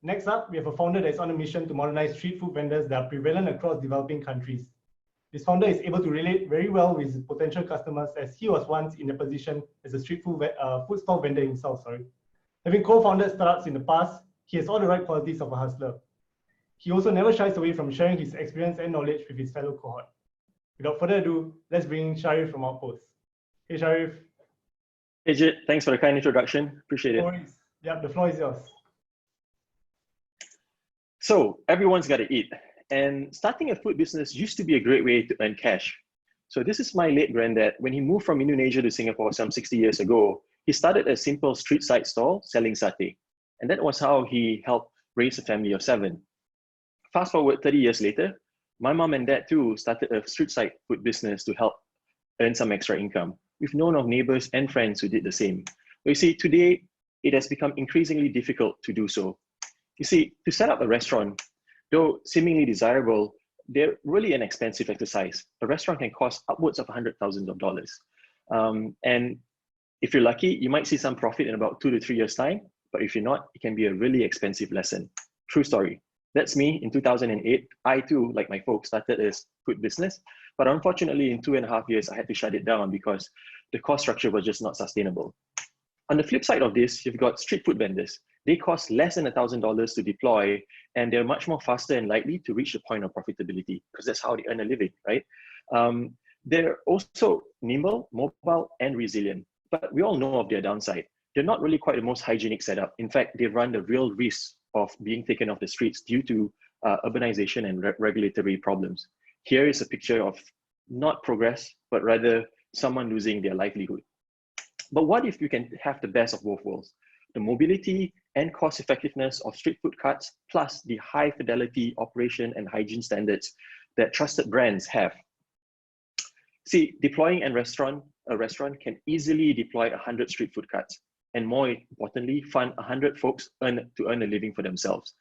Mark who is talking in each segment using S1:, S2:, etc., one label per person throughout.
S1: Next up, we have a founder that's on a mission to modernize street food vendors that are prevalent across developing countries. This founder is able to relate very well with his potential customers, as he was once in a position as a street food stall vendor himself. Having co-founded startups in the past, he has all the right qualities of a hustler. He also never shies away from sharing his experience and knowledge with his fellow cohort. Without further ado, let's bring in Shariff from Outpos. Hey, Shariff.
S2: Hey, Jit. Thanks for the kind introduction. Appreciate it.
S1: No worries. Yep, the floor is yours.
S2: So everyone's got to eat. And starting a food business used to be a great way to earn cash. So this is my late granddad. When he moved from Indonesia to Singapore some 60 years ago, he started a simple street side stall selling satay. And that was how he helped raise a family of 7. Fast forward 30 years later, my mom and dad too started a street side food business to help earn some extra income. We've known of neighbors and friends who did the same. But you see, today, it has become increasingly difficult to do so. You see, to set up a restaurant, though seemingly desirable, they're really an expensive exercise. A restaurant can cost upwards of $100,000. And if you're lucky, you might see some profit in about 2 to 3 years' time. But if you're not, it can be a really expensive lesson. True story. That's me. In 2008, I too, like my folks, started a food business. But unfortunately, in 2.5 years, I had to shut it down because the cost structure was just not sustainable. On the flip side of this, you've got street food vendors. They cost less than $1,000 to deploy, and they're much more faster and likely to reach the point of profitability because that's how they earn a living, right? They're also nimble, mobile, and resilient. But we all know of their downside. They're not really quite the most hygienic setup. In fact, they run the real risk of being taken off the streets due to urbanization and regulatory problems. Here is a picture of not progress, but rather someone losing their livelihood. But what if you can have the best of both worlds? The mobility and cost effectiveness of street food carts, plus the high fidelity operation and hygiene standards that trusted brands have. See, deploying a restaurant can easily deploy 100 street food carts, and more importantly, fund 100 folks to earn a living for themselves,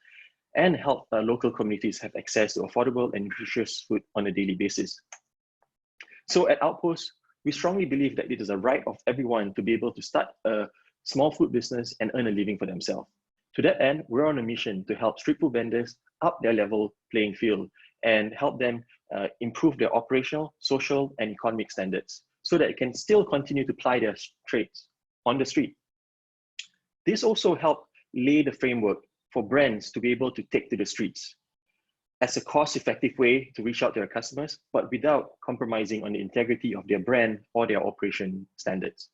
S2: and help local communities have access to affordable and nutritious food on a daily basis. So at Outpost, we strongly believe that it is a right of everyone to be able to start a small food business and earn a living for themselves. To that end, we're on a mission to help street food vendors up their level playing field and help them improve their operational, social, and economic standards so that it can still continue to ply their trades on the street. This also helped lay the framework for brands to be able to take to the streets as a cost-effective way to reach out to their customers, but without compromising on the integrity of their brand or their operation standards.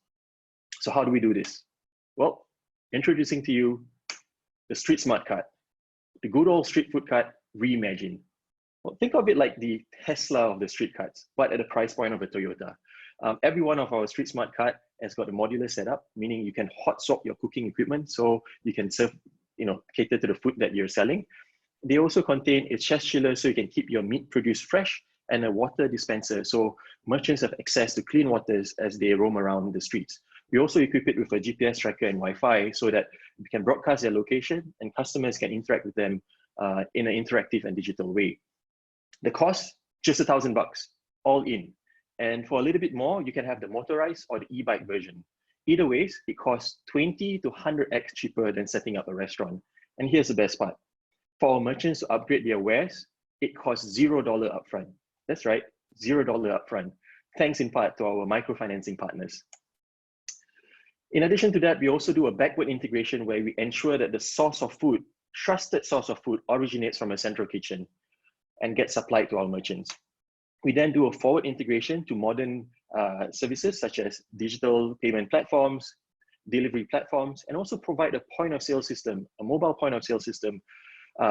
S2: So how do we do this? Well, introducing to you the Street Smart Card, the good old street food cart reimagined. Well, think of it like the Tesla of the street carts, but at the price point of a Toyota. Every one of our Street Smart Cart has got a modular setup, meaning you can hot swap your cooking equipment so you can serve, cater to the food that you're selling. They also contain a chest chiller so you can keep your meat produced fresh, and a water dispenser so merchants have access to clean waters as they roam around the streets. We also equip it with a GPS tracker and Wi-Fi so that we can broadcast their location and customers can interact with them in an interactive and digital way. The cost, just $1,000, all in. And for a little bit more, you can have the motorized or the e-bike version. Either ways, it costs 20 to 100x cheaper than setting up a restaurant. And here's the best part. For our merchants to upgrade their wares, it costs $0 upfront. That's right, $0 upfront, thanks in part to our microfinancing partners. In addition to that, we also do a backward integration where we ensure that the source of food, trusted source of food, originates from a central kitchen and gets supplied to our merchants. We then do a forward integration to modern services such as digital payment platforms, delivery platforms, and also provide a point of sale system, a mobile point of sale system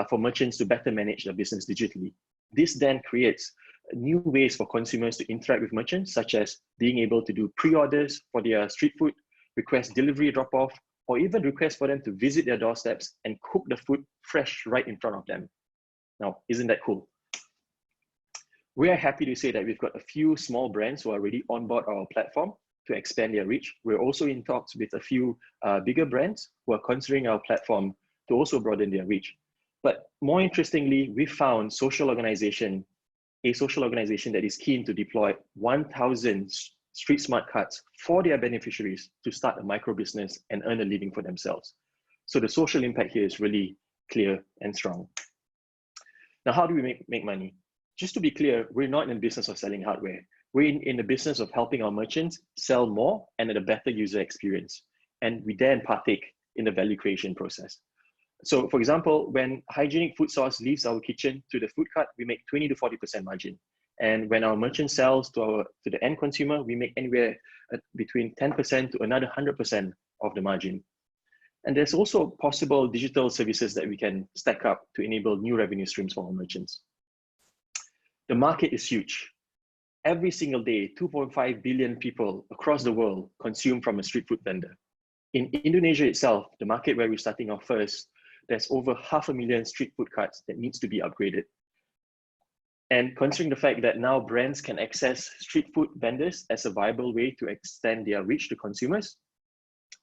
S2: for merchants to better manage their business digitally. This then creates new ways for consumers to interact with merchants, such as being able to do pre-orders for their street food, request delivery drop-off, or even request for them to visit their doorsteps and cook the food fresh right in front of them. Now, isn't that cool? We are happy to say that we've got a few small brands who are already on board our platform to expand their reach. We're also in talks with a few bigger brands who are considering our platform to also broaden their reach. But more interestingly, we found a social organization that is keen to deploy 1,000 street smart cards for their beneficiaries to start a micro business and earn a living for themselves. So the social impact here is really clear, and strong. Now, how do we make money? Just to be clear, we're not in the business of selling hardware. We're in the business of helping our merchants sell more and at a better user experience. And we then partake in the value creation process. So for example, when hygienic food source leaves our kitchen to the food cart, we make 20 to 40% margin. And when our merchant sells to the end consumer, we make anywhere between 10% to another 100% of the margin. And there's also possible digital services that we can stack up to enable new revenue streams for our merchants. The market is huge. Every single day, 2.5 billion people across the world consume from a street food vendor. In Indonesia itself, the market where we're starting off first, there's over 500,000 street food carts that needs to be upgraded. And considering the fact that now brands can access street food vendors as a viable way to extend their reach to consumers,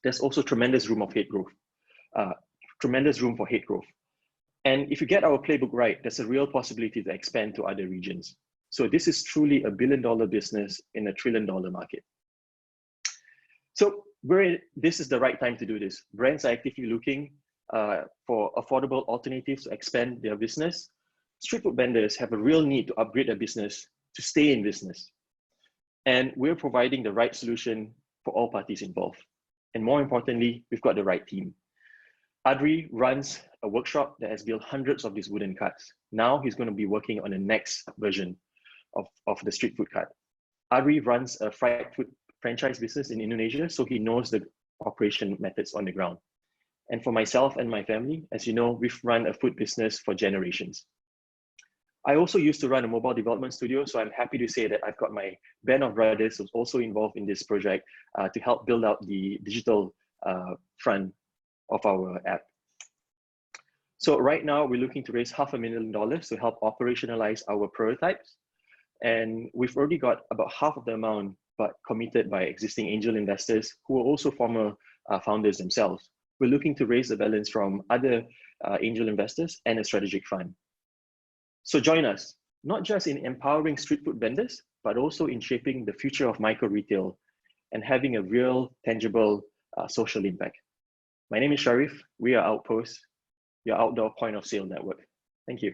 S2: there's also tremendous room for head growth. And if you get our playbook right, there's a real possibility to expand to other regions. So this is truly a billion-dollar business in a trillion-dollar market. So this is the right time to do this. Brands are actively looking for affordable alternatives to expand their business. Street food vendors have a real need to upgrade their business to stay in business. And we're providing the right solution for all parties involved. And more importantly, we've got the right team. Adri runs a workshop that has built hundreds of these wooden carts. Now he's going to be working on the next version of the street food cart. Adri runs a fried food franchise business in Indonesia, so he knows the operation methods on the ground. And for myself and my family, as you know, we've run a food business for generations. I also used to run a mobile development studio, so I'm happy to say that I've got my band of brothers who's also involved in this project to help build out the digital front of our app. So right now we're looking to raise $500,000 to help operationalize our prototypes. And we've already got about half of the amount, but committed by existing angel investors who are also former founders themselves. We're looking to raise the balance from other angel investors and a strategic fund. So join us, not just in empowering street food vendors, but also in shaping the future of micro retail and having a real, tangible social impact. My name is Shariff. We are Outpos, your outdoor point of sale network. Thank you.